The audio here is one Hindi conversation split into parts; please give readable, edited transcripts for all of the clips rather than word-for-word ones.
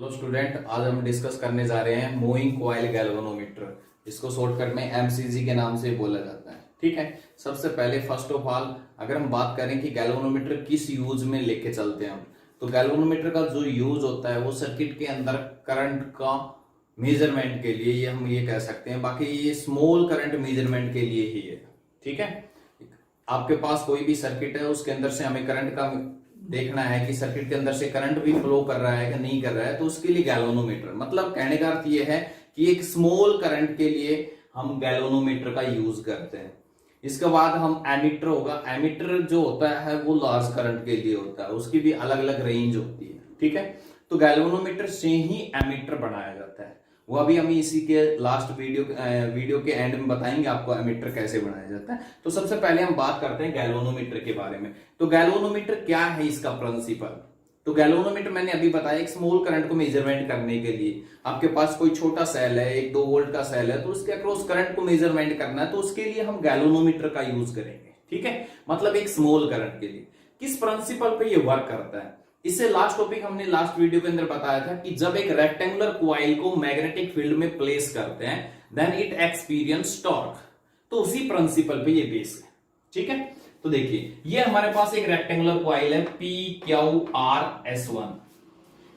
हेलो स्टूडेंट, आज हम डिस्कस करने जा रहे हैं मूविंग कॉइल गैल्वेनोमीटर। इसको शॉर्टकट में एमसीजी के नाम से बोला जाता है। ठीक है, सबसे पहले फर्स्ट ऑफ ऑल अगर हम बात करें कि गैल्वेनोमीटर किस यूज में लेके चलते हैं हम, तो गैल्वेनोमीटर का जो यूज होता है वो सर्किट के अंदर करंट का मेजरमेंट के लिए, ये हम ये कह सकते हैं। बाकी ये स्मॉल करंट मेजरमेंट के लिए ही है। ठीक है, आपके पास कोई भी सर्किट है, उसके अंदर से हमें करंट का देखना है कि सर्किट के अंदर से करंट भी फ्लो कर रहा है कि नहीं कर रहा है, तो उसके लिए गैल्वेनोमीटर, मतलब कहने का अर्थ ये है कि एक स्मॉल करंट के लिए हम गैल्वेनोमीटर का यूज करते हैं। इसके बाद हम एमीटर होगा। एमीटर जो होता है वो लार्ज करंट के लिए होता है, उसकी भी अलग अलग रेंज होती है। ठीक है, तो गैल्वेनोमीटर से ही एमीटर बनाया जाता है। वो अभी हम इसी के लास्ट वीडियो के एंड में बताएंगे आपको एमीटर कैसे बनाया जाता है। तो सबसे पहले हम बात करते हैं गैल्वेनोमीटर के बारे में। तो गैल्वेनोमीटर क्या है, इसका प्रिंसिपल। तो गैल्वेनोमीटर मैंने अभी बताया, एक स्मॉल करंट को मेजरमेंट करने के लिए। आपके पास कोई छोटा सेल है, 1-2 वोल्ट का सेल है, तो उसके अक्रॉस करंट को मेजरमेंट करना है, तो उसके लिए हम गैल्वेनोमीटर का यूज करेंगे। ठीक है, मतलब एक स्मॉल करंट के लिए। किस प्रिंसिपल पे ये वर्क करता है, इससे लास्ट टॉपिक हमने लास्ट वीडियो के अंदर बताया था कि जब एक रेक्टेंगुलर कॉइल को मैग्नेटिक फील्ड में प्लेस करते हैं देन इट एक्सपीरियंस टॉर्क। तो उसी प्रिंसिपल पे ये बेस है। ठीक है, तो देखिए ये हमारे पास एक रेक्टेंगुलर कॉइल है PQRS1।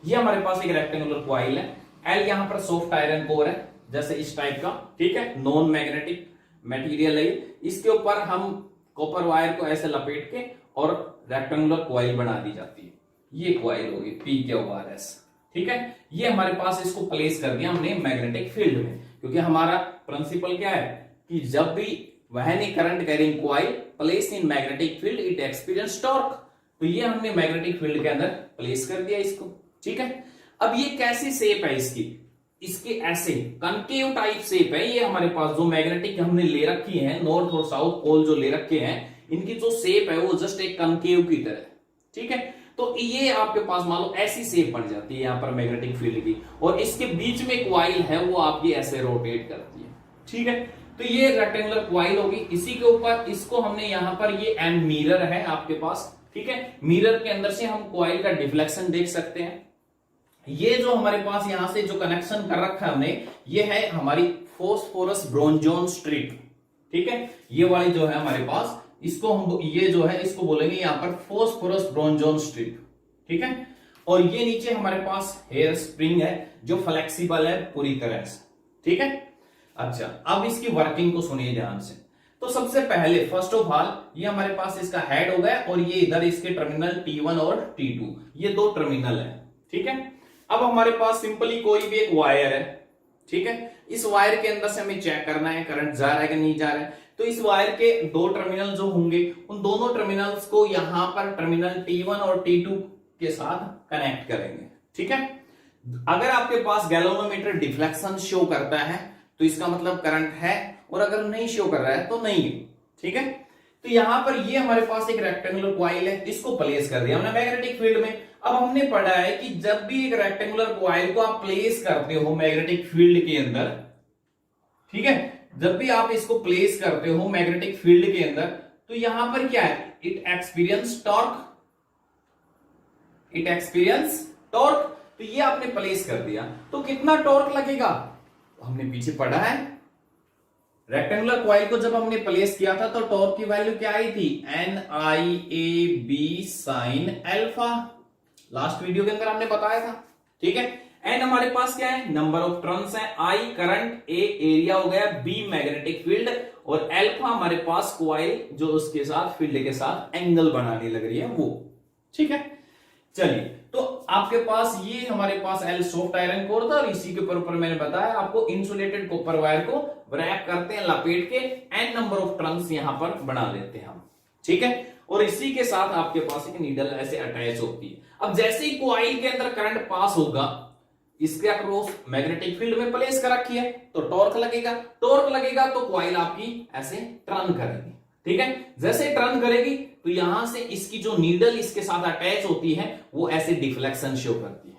ये हमारे पास एक रेक्टेंगुलर कॉइल है। L यहां पर सॉफ्ट आयरन कोर है, जैसे इस टाइप का। ठीक है, नॉन मैग्नेटिक मटेरियल है। इसके ऊपर हम कॉपर वायर को ऐसे लपेट के और रेक्टेंगुलर कॉइल बना दी जाती है। ये कॉइल होगी PQRS। ठीक है, ये हमारे पास इसको प्लेस कर दिया हमने मैग्नेटिक फील्ड में, क्योंकि हमारा प्रिंसिपल क्या है कि जब भी when A current carrying coil place in magnetic field it experience torque. तो ये हमने मैग्नेटिक फील्ड के अंदर प्लेस कर दिया इसको। ठीक है, अब ये कैसी शेप है इसकी, इसके ऐसे कनकेव टाइप शेप है। ये हमारे पास जो मैग्नेटिक हमने ले रखी है, नॉर्थ और साउथ पोल जो ले रखे हैं, इनकी जो शेप है वो जस्ट एक कनकेव की तरह। ठीक है, तो ये आपके पास मान लो ऐसी शेप बन जाती है यहां पर मैग्नेटिक फील्ड की, और इसके बीच में कॉइल है वो आपकी ऐसे रोटेट करती है। ठीक है, तो ये रेक्टेंगुलर कॉइल होगी। इसी के ऊपर इसको हमने यहां पर, ये एंड मिरर है आपके पास। ठीक है, मिरर के अंदर से हम कॉइल का डिफ्लेक्शन देख सकते हैं। ये जो हमारे पास यहां से जो कनेक्शन कर रखा है हमने, ये है हमारी फॉस्फोरस ब्रोंजोन स्ट्रिप। ठीक है, ये वाली जो है हमारे पास, इसको हम ये जो है इसको बोलेंगे यहां पर फॉस्फोरस ब्रोंजोन स्ट्रिप। ठीक है, और ये नीचे हमारे पास हेयर स्प्रिंग है जो फ्लेक्सिबल है पूरी तरह से। ठीक है, अच्छा अब इसकी वर्किंग को सुनिए ध्यान से। तो सबसे पहले फर्स्ट ऑफ ऑल ये हमारे पास इसका हेड हो गया, और ये इधर इसके टर्मिनल T1 और T2, ये 2 टर्मिनल है। ठीक है, अब हमारे पास सिंपली कोई भी एक वायर है। ठीक है, इस वायर के अंदर से हमें चेक करना है करंट जा रहा है कि नहीं जा रहा है। तो इस वायर के 2 टर्मिनल जो होंगे, उन दोनों टर्मिनल्स को यहां पर टर्मिनल T1 और T2 के साथ कनेक्ट करेंगे। ठीक है, अगर आपके पास गैल्वेनोमीटर डिफ्लेक्शन शो करता है तो इसका मतलब करंट है, और अगर नहीं शो कर रहा है तो नहीं है। ठीक है, तो यहां पर ये हमारे पास एक रेक्टेंगुलर कॉइल है, इसको प्लेस कर दिया हमने मैग्नेटिक फील्ड में। अब हमने पढ़ा है कि जब भी एक रेक्टेंगुलर कॉइल को आप प्लेस करते हो मैग्नेटिक फील्ड के अंदर, ठीक है, जब भी आप इसको प्लेस करते हो मैग्नेटिक फील्ड के अंदर, तो यहां पर क्या है, it experience torque. It experience torque. तो ये आपने प्लेस कर दिया, तो कितना टॉर्क लगेगा हमने पीछे पढ़ा है। रेक्टेंगुलर कॉइल को जब हमने प्लेस किया था तो टॉर्क की वैल्यू क्या आई थी, NIAB sin alpha. Last video के अंदर हमने बताया था। ठीक है, एंड हमारे पास क्या है, नंबर ऑफ टर्न्स है, I करंट, A एरिया हो गया, B मैग्नेटिक फील्ड, और अल्फा हमारे पास कॉइल जो उसके साथ फील्ड के साथ एंगल बनाने लग रही है वो। ठीक है, चलिए तो आपके पास ये हमारे पास L सॉफ्ट आयरन कोर था, और इसी के ऊपर मैंने बताया आपको इंसुलेटेड कॉपर वायर को रैप करते हैं लपेट के, एन नंबर ऑफ टर्न्स यहां पर बना लेते हैं हम। ठीक है, और इसी के साथ आपके पास एक नीडल ऐसे अटैच होती है। अब जैसे ही कॉइल के अंदर करंट पास होगा, इसके अक्रॉस मैग्नेटिक फील्ड में प्लेस कर रखी है, तो टॉर्क लगेगा। टॉर्क लगेगा तो कॉइल आपकी ऐसे टर्न करेगी। ठीक है, जैसे टर्न करेगी तो यहां से इसकी जो नीडल इसके साथ अटैच होती है वो ऐसे डिफ्लेक्शन शो करती है।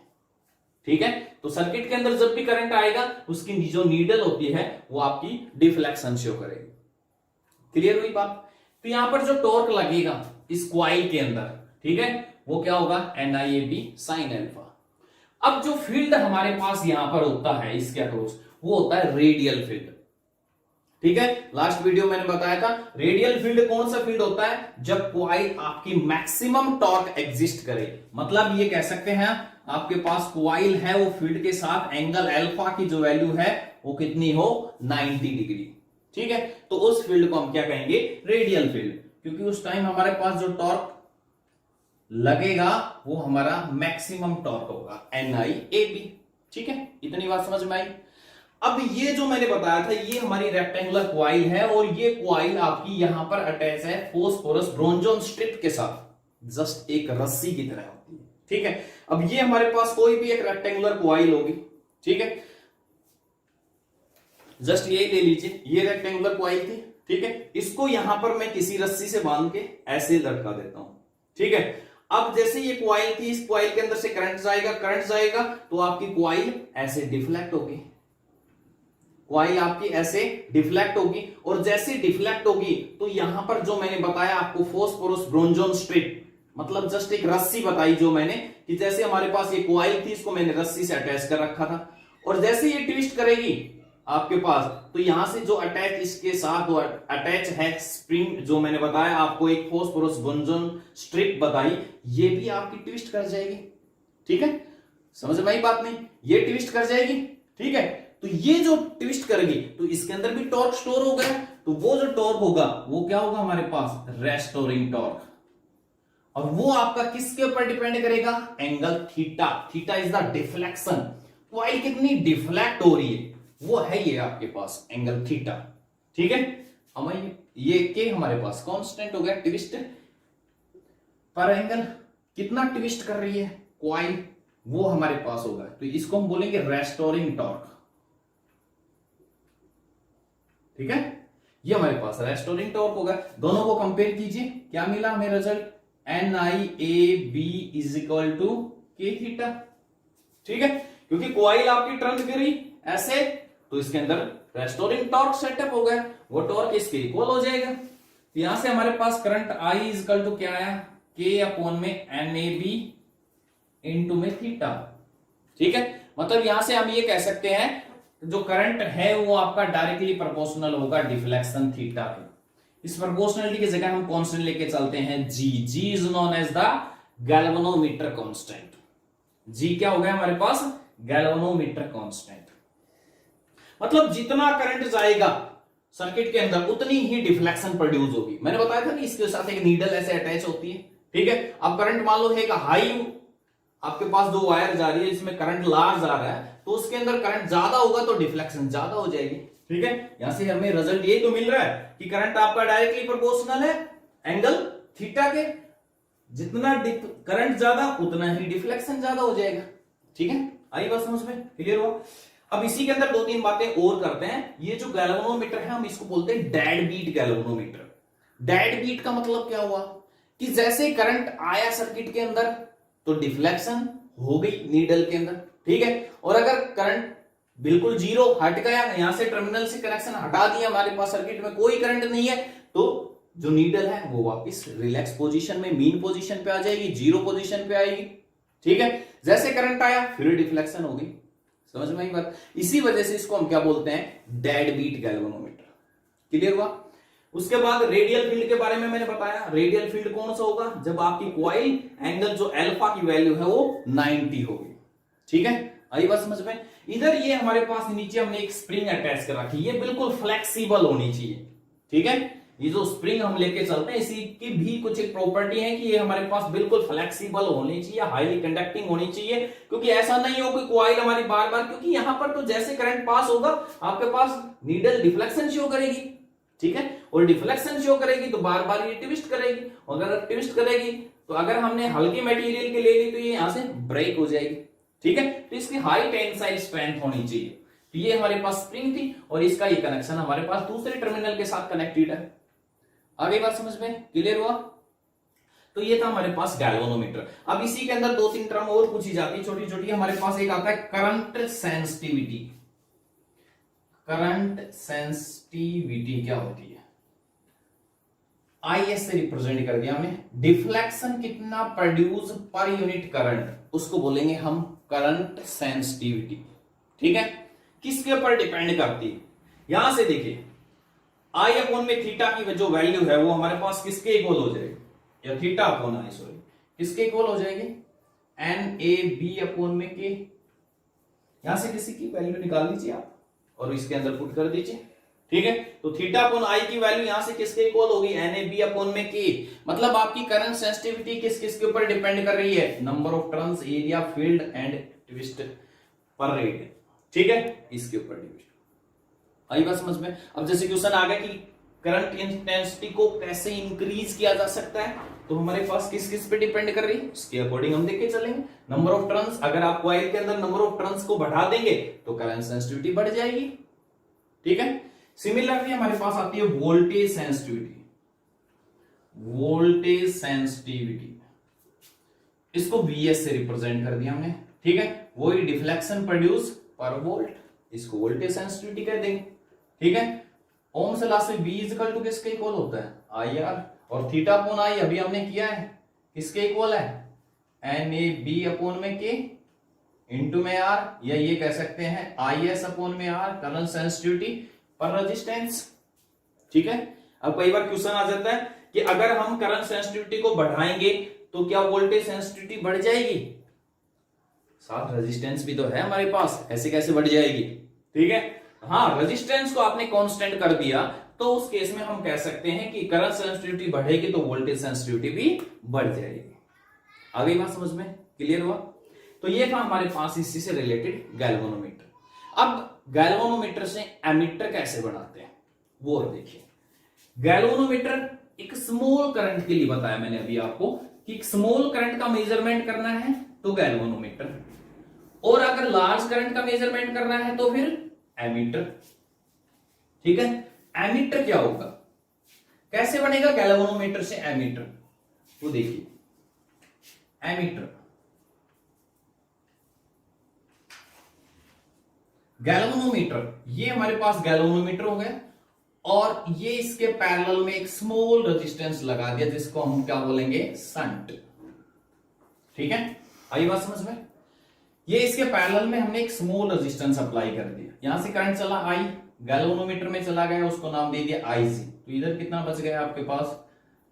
ठीक है, तो सर्किट के अंदर जब भी करंट आएगा उसकी जो नीडल होती है वो आपकी डिफ्लेक्शन शो करेगी। क्लियर हुई बात। तो यहां पर जो टॉर्क लगेगा इस कॉइल के अंदर, ठीक है, वो क्या होगा, NIAB sin अल्फा। अब जो फील्ड हमारे पास यहां पर होता है इसके अक्रॉस, वो होता है रेडियल फील्ड। ठीक है, लास्ट वीडियो मैंने बताया था रेडियल फील्ड कौन सा फील्ड होता है, जब कॉइल आपकी मैक्सिमम टॉर्क एग्जिस्ट करे। मतलब ये कह सकते हैं आपके पास कॉइल है, वो फील्ड के साथ एंगल अल्फा की जो वैल्यू है वो कितनी हो, 90 डिग्री। ठीक है, तो उस फील्ड को हम क्या कहेंगे, रेडियल फील्ड, क्योंकि उस टाइम हमारे पास जो टॉर्क लगेगा वो हमारा मैक्सिमम टॉर्क होगा, NIAB। ठीक है, इतनी बात समझ में आई। अब ये जो मैंने बताया था ये हमारी रेक्टेंगुलर क्वाइल है, और ये क्वाइल आपकी यहां पर अटैच है फोस्फोरस ब्रोंजोन स्ट्रिप के साथ, जस्ट एक रस्सी की तरह होती है। ठीक है, अब ये हमारे पास कोई भी एक रेक्टेंगुलर क्वाइल होगी। ठीक है, जस्ट ये ले लीजिए, ये रेक्टेंगुलर क्वाइल थी। ठीक है, इसको यहां पर मैं किसी रस्सी से बांध के ऐसे लटका देता हूं। ठीक है, अब जैसे ये क्वाइल थी, इस क्वाइल के अंदर से करंट जाएगा तो आपकी क्वाइल ऐसे डिफ्लेक्ट होगी, क्वाइल आपकी ऐसे डिफ्लेक्ट होगी, और जैसे डिफ्लेक्ट होगी तो यहां पर जो मैंने बताया आपको फोस्फोरस ब्रोंजोन स्ट्रिप, मतलब जस्ट एक रस्सी बताई जो मैंने, कि जैसे हमारे पास ये क्वाइल थी, इसको मैंने रस्सी से अटैच कर रखा था, और जैसे ये ट्विस्ट करेगी आपके पास, तो यहां से जो अटैच इसके साथ अटैच है स्प्रिंग, जो मैंने बताया आपको एक फोस्फोरस ब्रोंजोन स्ट्रिप बताई, ये भी आपकी ट्विस्ट कर जाएगी। ठीक है, समझ में आई बात नहीं, ये ट्विस्ट कर जाएगी। ठीक है, तो ये जो ट्विस्ट करेगी तो इसके अंदर भी टॉर्क स्टोर हो गया, तो वो जो टॉर्क होगा वो क्या होगा हमारे पास, रेस्टोरिंग टॉर्क, और वो आपका किसके ऊपर डिपेंड करेगा, angle theta. Theta is the deflection, coil कितनी डिफ्लेक्ट हो रही है वो है ये आपके पास एंगल थीटा। ठीक है, हमारे ये के हमारे पास कांस्टेंट हो गया, ट्विस्ट पर एंगल कितना ट्विस्ट कर रही है क्वाइल, वो हमारे पास होगा, तो इसको हम बोलेंगे रेस्टोरिंग टॉर्क। ठीक है, ये हमारे पास रेस्टोरिंग टॉर्क होगा। दोनों को कंपेयर कीजिए, क्या मिला हमें result, NIAB is equal to K theta. ठीक है, क्योंकि क्वाइल आपकी टर्न करी ऐसे, तो इसके अंदर रेस्टोरिंग टॉर्क सेटअप हो गया, वो टॉर्क इसके इक्वल हो जाएगा। तो यहां से हमारे पास current I is equal to क्या आया, K अपॉन में NAB इंटू में थीटा। ठीक है, मतलब यहां से हम ये कह सकते हैं जो करंट है वो आपका डायरेक्टली प्रोपोर्शनल होगा डिफ्लेक्शन थीटा के। इस प्रोपोर्शनलिटी की जगह हम कांस्टेंट लेके चलते हैं G is known as the galvanometer constant. G क्या हो गया हमारे पास, गैल्वेनोमीटर कांस्टेंट। मतलब जितना करंट जाएगा सर्किट के अंदर उतनी ही डिफ्लेक्शन प्रोड्यूस होगी। मैंने बताया था कि इसके साथ एक नीडल ऐसे अटैच होती है। ठीक है, अब करंट मान लो है हाई, आपके पास दो वायर जा रही है, इसमें करंट लार्ज आ रहा है, तो उसके अंदर करंट ज्यादा होगा तो डिफ्लेक्शन ज्यादा हो जाएगी। ठीक है, यहां से हमें रिजल्ट ये तो मिल रहा है कि करंट आपका डायरेक्टली प्रोपोर्शनल है एंगल थीटा के, जितना करंट ज्यादा उतना ही डिफ्लेक्शन ज्यादा हो जाएगा। ठीक है, आई बात समझ में, क्लियर हुआ। अब इसी के अंदर दो तीन बातें और करते हैं। ये जो गैल्वेनोमीटर है हम इसको बोलते हैं dead beat galvanometer. Dead beat का मतलब क्या हुआ कि जैसे करंट आया सर्किट के अंदर तो डिफ्लेक्शन हो गई नीडल के अंदर। ठीक है, और अगर करंट बिल्कुल जीरो हट गया, यहां से टर्मिनल से कनेक्शन हटा दिया, हमारे पास सर्किट में कोई करंट नहीं है, तो जो नीडल है वो वापस रिलैक्स पोजीशन में मीन पोजीशन पे आ जाएगी, जीरो पोजीशन पे आएगी। ठीक है, जैसे करंट आया फिर डिफ्लेक्शन हो गई। समझ में आई बात। इसी वजह से इसको हम क्या बोलते हैं, डेड बीट गैल्वेनोमीटर। क्लियर हुआ। उसके बाद रेडियल फील्ड के बारे में मैंने बताया। रेडियल फील्ड कौन सा होगा, जब आपकी क्वाइल एंगल जो अल्फा की वैल्यू है वो 90 होगी। ठीक है, आई बात समझ में। इधर ये हमारे पास नीचे हमने एक स्प्रिंग अटैच कर रखी है, ये बिल्कुल फ्लेक्सिबल होनी चाहिए। ठीक है, ये जो स्प्रिंग हम लेके चलते हैं इसी की भी कुछ एक प्रॉपर्टी है कि ये हमारे पास बिल्कुल फ्लेक्सिबल होनी चाहिए, हाईली कंडक्टिंग होनी चाहिए, क्योंकि ऐसा नहीं हो कि क्वाइल हमारी बार बार, क्योंकि यहां पर तो जैसे करंट पास होगा आपके पास नीडल डिफ्लेक्शन शो करेगी। ठीक है, और डिफ्लेक्शन शो करेगी तो बार बार ये ट्विस्ट करेगी, अगर ट्विस्ट करेगी तो अगर हमने हल्की मटेरियल के ले ली तो ये यहां से ब्रेक हो जाएगी। ठीक है, तो इसकी हाई टेंसाइल स्ट्रेंथ होनी चाहिए। तो ये हमारे पास स्प्रिंग थी और इसका ये कनेक्शन हमारे पास दूसरे टर्मिनल के साथ कनेक्टेड है। आगे बात समझ में, क्लियर हुआ। तो ये था हमारे पास गैल्वेनोमीटर। अब इसी के अंदर दो तीन टर्म और पूछी जाती है छोटी छोटी। हमारे पास एक आता है करंट सेंसिटिविटी। करंट सेंसिटिविटी क्या होती है, IS से रिप्रेजेंट कर दिया हमने। डिफ्लेक्शन कितना प्रोड्यूस पर यूनिट करंट, उसको बोलेंगे हम करंट सेंसिटिविटी। ठीक है, किसके ऊपर डिपेंड करती है? यहां से देखिए आई अपॉन में थीटा की जो वैल्यू है वो हमारे पास किसके इक्वल हो जाएगी, या थीटा अपॉन आई सॉरी किसके इक्वल हो जाएगी, एन ए बी अपॉन में के। यहां से किसी की वैल्यू निकाल लीजिए आप और इसके अंदर पुट कर दीजिए। ठीक है, तो थीटा अपॉन आई की वैल्यू यहां से किसके इक्वल होगी, एन ए बी अपॉन में के। मतलब आपकी करंट सेंसिटिविटी किस किसके ऊपर डिपेंड कर रही है, number of turns, area, field and twist पर रेडियन। ठीक है, इसके ऊपर डिपेंड आई बात समझ में। अब जैसे क्वेश्चन आ गया कि करंट इंटेंसिटी को कैसे इंक्रीज किया जा सकता है, तो हमारे पास किस किस पे डिपेंड कर रही है, उसके अकॉर्डिंग हम देख के चलेंगे। नंबर ऑफ टर्न्स, अगर आप कॉइल के अंदर नंबर ऑफ टर्न्स को बढ़ा देंगे तो करंट सेंसिटिविटी बढ़ जाएगी। ठीक है, सिमिलरली हमारे पास आती है वोल्टेज सेंसिटिविटी। वोल्टेज सेंसिटिविटी इसको Vs से रिप्रेजेंट कर दिया हमने। ठीक है, वही डिफ्लेक्शन प्रोड्यूस पर वोल्ट, इसको वोल्टेज सेंसिटिविटी कह देंगे। ठीक है, ओम से ला से V इक्वल टू किसके इक्वल होता है, आई आर, और थीटा अपॉन आई अभी हमने किया है किसके इक्वल है, एन ए बी अपॉन में के इंटू में आर, या ये कह सकते हैं आई एस अपॉन में आर, करंट सेंसिटिविटी पर रेजिस्टेंस। ठीक है, अब कई बार क्वेश्चन आ जाता है कि अगर हम करंट सेंसिटिविटी को बढ़ाएंगे तो क्या वोल्टेज सेंसिटिविटी बढ़ जाएगी, साथ रेजिस्टेंस भी तो है हमारे पास, ऐसे कैसे बढ़ जाएगी। ठीक है, हाँ रेजिस्टेंस को आपने कांस्टेंट कर दिया तो उस केस में हम कह सकते हैं कि करंट सेंसिटिविटी बढ़ेगी तो वोल्टेज सेंसिटिविटी भी बढ़ जाएगी। आ गई बात समझ में, क्लियर हुआ। तो ये था हमारे पास इसी से रिलेटेड गैल्वेनोमीटर। अब गैल्वेनोमीटर से एमीटर कैसे बनाते हैं वो देखिए। गैल्वेनोमीटर एक स्मॉल करंट के लिए बताया मैंने अभी आपको कि स्मॉल करंट का मेजरमेंट करना है तो गैल्वेनोमीटर, और अगर लार्ज करंट का मेजरमेंट करना है तो फिर एमीटर। ठीक है, एमीटर क्या होगा, कैसे बनेगा गैल्वेनोमीटर से एमीटर, तो देखिए एमीटर गैल्वेनोमीटर, ये हमारे पास गैल्वेनोमीटर हो गया और ये इसके पैरेलल में एक स्मॉल रेजिस्टेंस लगा दिया जिसको हम क्या बोलेंगे, शंट। ठीक है, आई बात समझ में। ये इसके पैरेलल में हमने एक स्मॉल रेजिस्टेंस अप्लाई कर दिया, यहां से करंट चला आई, गैल्वेनोमीटर में चला गया, उसको नाम दे दिया आईजी। तो इधर कितना बच गया आपके पास,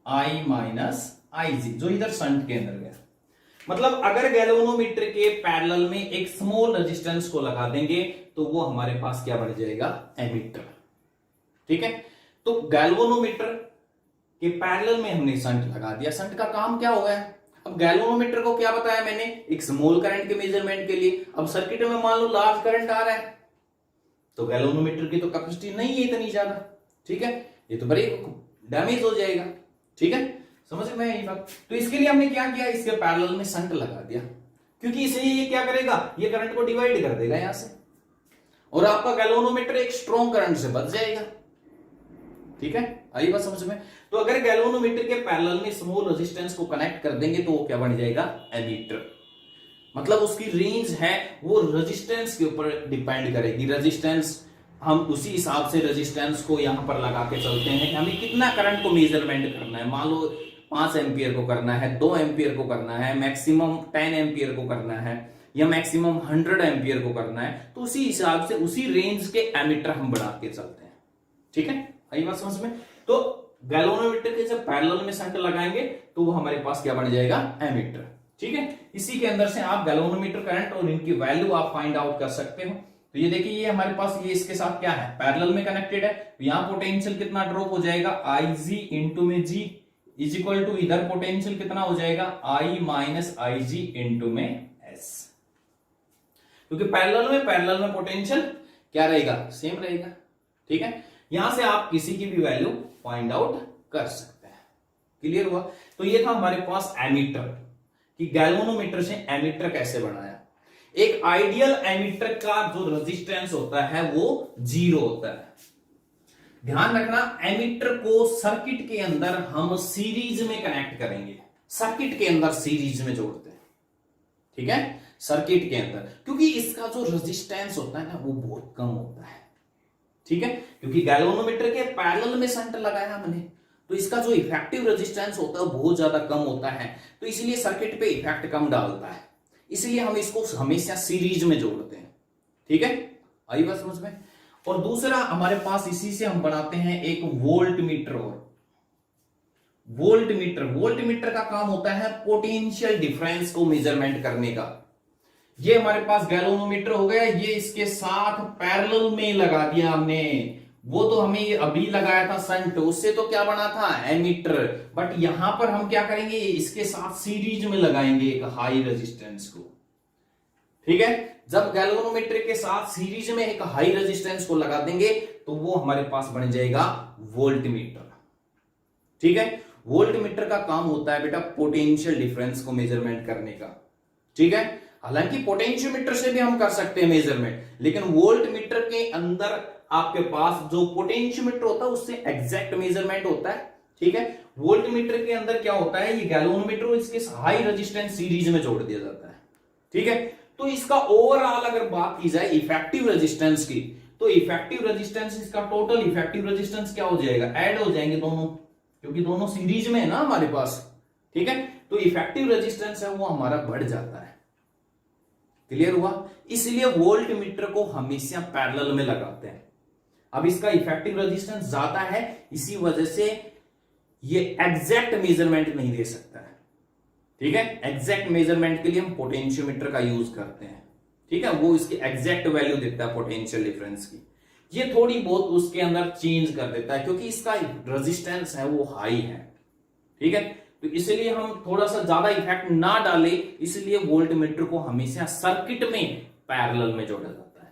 आई माइनस आईजी, जो इधर शंट के अंदर गया। मतलब अगर गैल्वेनोमीटर के पैरेलल में एक स्मॉल रेजिस्टेंस को लगा देंगे तो वो हमारे पास क्या बन जाएगा, एमीटर। ठीक है, तो गैल्वेनोमीटर के पैरेलल में हमने शंट लगा दिया। शंट का काम क्या हो गया, अब गैल्वेनोमीटर को क्या बताया मैंने, एक स्मॉल करंट के मेजरमेंट के लिए। अब सर्किट में मान लो लार्ज करंट आ रहा है तो गैल्वेनोमीटर की तो कैपेसिटी नहीं है इतनी ज्यादा। ठीक है, ये तो बड़ी डैमेज हो जाएगा। ठीक है, समझ में यही बात। तो इसके लिए हमने क्या किया, इसके पैरेलल में शंट लगा दिया, क्योंकि इसे ये क्या करेगा, ये करंट को डिवाइड कर देगा यहां से, और आपका गैल्वेनोमीटर एक स्ट्रॉन्ग करंट से बच जाएगा। ठीक है, आई बात समझ में। तो अगर गैल्वेनोमीटर के पैरेलल में स्मॉल रेजिस्टेंस को कनेक्ट कर देंगे तो वो क्या बन जाएगा, एमीटर। मतलब उसकी रेंज है वो रेजिस्टेंस के ऊपर डिपेंड करेगी। रेजिस्टेंस हम उसी हिसाब से रेजिस्टेंस को यहां पर लगा के चलते हैं कि हमें कितना करंट को मेजरमेंट करना है। मान लो 5 एम्पियर को करना है, 2 एम्पियर को करना है, मैक्सिमम 10 एम्पियर को करना है, या मैक्सिमम 100 एम्पियर को करना है, तो उसी हिसाब से उसी रेंज के एमीटर हम बना के चलते हैं। ठीक है, आई बात समझ में। तो गैल्वेनोमीटर के जब पैरेलल में शंट लगाएंगे तो वो हमारे पास क्या बन जाएगा, एमीटर। ठीक है, इसी के अंदर से आप गैल्वेनोमीटर करंट और इनकी वैल्यू आप फाइंड आउट कर सकते हो। तो ये देखिए, ये हमारे पास ये इसके साथ क्या है, पैरेलल में कनेक्टेड है, तो यहां पोटेंशियल कितना ड्रॉप हो जाएगा, आई जी इंटू में जी इज इक्वल टू, इधर पोटेंशियल कितना हो जाएगा, आई माइनस आई जी इंटू में एस। क्योंकि पैरेलल में पोटेंशियल क्या रहेगा, सेम रहेगा। ठीक है, यहां से आप किसी की भी वैल्यू फाइंड आउट कर सकते हैं। क्लियर हुआ। तो ये था हमारे पास एमीटर, कि गैल्वेनोमीटर से एमीटर कैसे बनाया। एक आइडियल एमीटर का जो रेजिस्टेंस होता है वो 0 होता है। ध्यान रखना, एमीटर को सर्किट के अंदर हम सीरीज में कनेक्ट करेंगे, सर्किट के अंदर सीरीज में जोड़ते हैं। ठीक है, सर्किट के अंदर, क्योंकि इसका जो रेजिस्टेंस होता है ना वो बहुत कम होता है। ठीक है, क्योंकि गैल्वेनोमीटर के पैरेलल में शंट लगाया हमने तो इसका जो इफेक्टिव रेजिस्टेंस होता है वो बहुत ज्यादा कम होता है, तो इसलिए सर्किट पे इफेक्ट कम डालता है। इसलिए हम इसको हमेशा सीरीज में जोड़ते हैं। ठीक है, आई बात समझ में। और दूसरा हमारे पास इसी से हम बनाते हैं एक वोल्ट मीटर। और वोल्ट मीटर का काम होता है पोटेंशियल डिफरेंस को मेजरमेंट करने का। ये हमारे पास गैल्वेनोमीटर हो गया, ये इसके साथ पैरेलल में लगा दिया हमने। वो तो हमें अभी लगाया था संट, उससे तो क्या बना था एमीटर, बट यहां पर हम क्या करेंगे, इसके साथ सीरीज में लगाएंगे एक हाई रेजिस्टेंस को। ठीक है, जब गैल्वेनोमीटर के साथ सीरीज में एक हाई रेजिस्टेंस को लगा देंगे तो वो हमारे पास बन जाएगा वोल्ट मीटर। ठीक है, वोल्ट मीटर का काम होता है बेटा पोटेंशियल डिफरेंस को मेजरमेंट करने का। ठीक है, हालांकि पोटेंशियोमीटर से भी हम कर सकते हैं मेजरमेंट, लेकिन वोल्ट मीटर के अंदर आपके पास जो पोटेंशियोमीटर होता है उससे एग्जैक्ट मेजरमेंट होता है। ठीक है, वोल्ट मीटर के अंदर क्या होता है, ये गैल्वेनोमीटर और इसके हाई रेजिस्टेंस सीरीज में जोड़ दिया जाता है। ठीक है, तो इसका ओवरऑल अगर बात की जाए इफेक्टिव रेजिस्टेंस की, तो इफेक्टिव रेजिस्टेंस, इसका टोटल इफेक्टिव रेजिस्टेंस क्या हो जाएगा, ऐड हो जाएंगे दोनों, क्योंकि दोनों सीरीज में है ना हमारे पास। ठीक है, तो इफेक्टिव रेजिस्टेंस है वो हमारा बढ़ जाता है। क्लियर हुआ, इसलिए वोल्ट मीटर को हमेशा पैरेलल में लगाते हैं। अब इसका इफेक्टिव रेजिस्टेंस ज्यादा है, इसी वजह से ये एग्जैक्ट मेजरमेंट नहीं दे सकता है। ठीक है, एग्जैक्ट मेजरमेंट के लिए हम पोटेंशियोमीटर का यूज करते हैं। ठीक है, वो इसकी एग्जैक्ट वैल्यू देता है पोटेंशियल डिफरेंस की। ये थोड़ी बहुत उसके अंदर चेंज कर देता है क्योंकि इसका रेजिस्टेंस है वो हाई है। ठीक है, तो इसलिए हम थोड़ा सा ज्यादा इफेक्ट ना डाले, इसलिए वोल्ट मीटर को हमेशा सर्किट में पैरेलल में जोड़ा जाता है।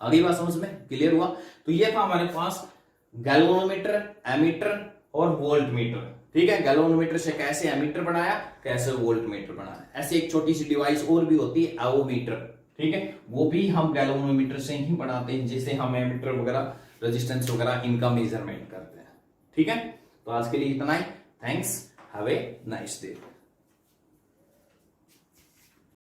आगे बात समझ में, क्लियर हुआ। तो ये था हमारे पास गैल्वेनोमीटर, एमीटर और वोल्ट मीटर। ठीक है, गैल्वेनोमीटर से कैसे एमीटर बनाया, कैसे वोल्ट मीटर बनाया। ऐसे एक छोटी सी डिवाइस और भी होती है एवोमीटर। ठीक है, वो भी हम गैल्वेनोमीटर से ही बनाते हैं, जिसे हम एमीटर वगैरह, रेजिस्टेंस वगैरह इनका मेजरमेंट करते हैं। ठीक है, तो आज के लिए इतना ही। Thanks, have a nice day.